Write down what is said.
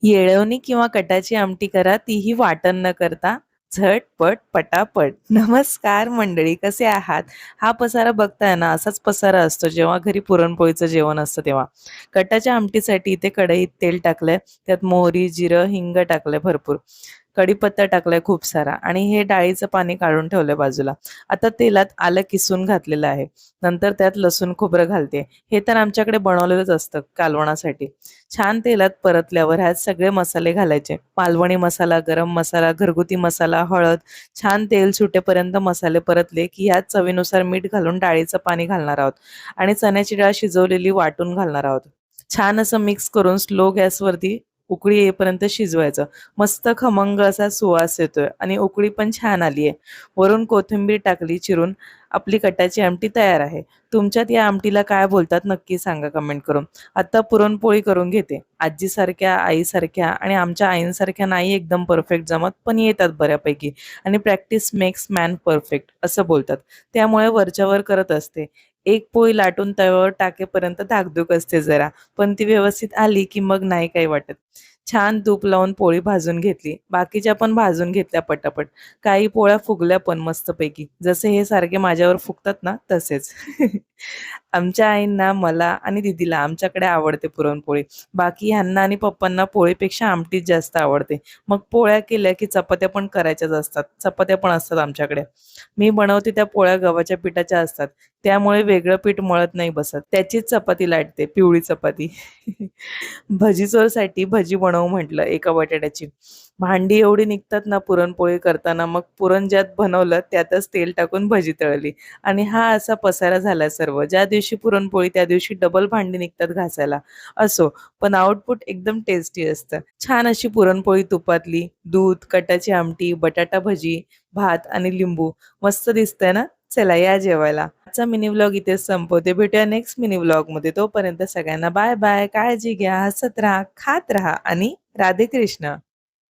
येळवणी किंवा कटाची आमटी करा, तीही वाटण न करता. झटपट पटापट. नमस्कार मंडळी, कसे आहात? हा पसारा बघताय ना, असाच पसारा असतो जेव्हा घरी पुरणपोळीचं जेवण असतं तेव्हा. कटाच्या आमटीसाठी इथे कढईत तेल टाकलंय, त्यात मोहरी, जिरं, हिंग टाकलंय भरपूर. कढीपत्ता टाकलाय खूप सारा आणि हे डाळीचं पाणी काढून ठेवलंय बाजूला. आता तेलात आलं किसून घातलेलं आहे. नंतर त्यात लसूण खोबरं घालते. हे तर आमच्याकडे बनवलेलंच असतं कालवणासाठी. छान तेलात परतल्यावर ह्यात सगळे मसाले घालायचे. मालवणी मसाला, गरम मसाला, घरगुती मसाला, हळद. छान तेल सुटेपर्यंत मसाले परतले की ह्यात चवीनुसार मीठ घालून डाळीचं पाणी घालणार आहोत आणि चण्याची डाळ शिजवलेली वाटून घालणार आहोत. छान असं मिक्स करून स्लो गॅसवरती उकळी येईपर्यंत शिजवायचं. मस्त खमंग असा सुवास येतोय आणि उकळी पण छान आली आहे. वरून कोथिंबीर टाकली चिरून. आपली कटाची आमटी तयार आहे. तुमच्यात या आमटीला काय बोलतात नक्की सांगा कमेंट करून. आता पुरणपोळी करून घेते. आजीसारख्या, आईसारख्या आणि आमच्या आईंसारख्या नाही एकदम परफेक्ट जमत, पण येतात बऱ्यापैकी. आणि प्रॅक्टिस मेक्स मॅन परफेक्ट असं बोलतात. त्यामुळे वरच्यावर करत असते. एक पोळी लाटून तव्यावर टाकेपर्यंत धाकधूक असते जरा, पण ती व्यवस्थित आली की मग नाही काही वाटत. छान तूप लावून पोळी भाजून घेतली. बाकीच्या पण भाजून घेतल्या पटापट. काही पोळ्या फुगल्या पण मस्तपैकी. जसे हे सारखे माझ्यावर फुगतात ना तसेच. आमच्या आईंना, मला आणि दीदीला आमच्याकडे आवडते पुरणपोळी. बाकी ह्यांना आणि पप्पांना पोळीपेक्षा आमटीच जास्त आवडते. मग पोळ्या केल्या की चपात्या पण करायच्याच असतात. चपात्या पण असतात आमच्याकडे. मी बनवते त्या पोळ्या गव्हाच्या पिठाच्या असतात. त्यामुळे वेगळं पीठ मळत नाही बसत. त्याचीच चपाती लाटते, पिवळी चपाती. भजीचोरसाठी भजी बनवू म्हटलं एका बटाट्याची. भांडी एवढी निघतात ना पुरणपोळी करताना, मग पुरण ज्यात बनवलं त्यातच तेल टाकून भजी तळली. आणि हा असा पसारा झाला सर्व. ज्या दिवशी पुरणपोळी त्या दिवशी डबल भांडी निघतात घासायला. असो, पण आउटपुट एकदम टेस्टी असतं. छान अशी पुरणपोळी तुपातली, दूध, कटाची आमटी, बटाटा भजी, भात आणि लिंबू. मस्त दिसतंय ना? चला या जेवायला. आजचा मिनी व्लॉग इथेच संपवते. भेटूया नेक्स्ट मिनी व्लॉगमध्ये. तोपर्यंत सगळ्यांना बाय बाय. काळजी घ्या, हसत राहा, खात राहा आणि राधे कृष्ण.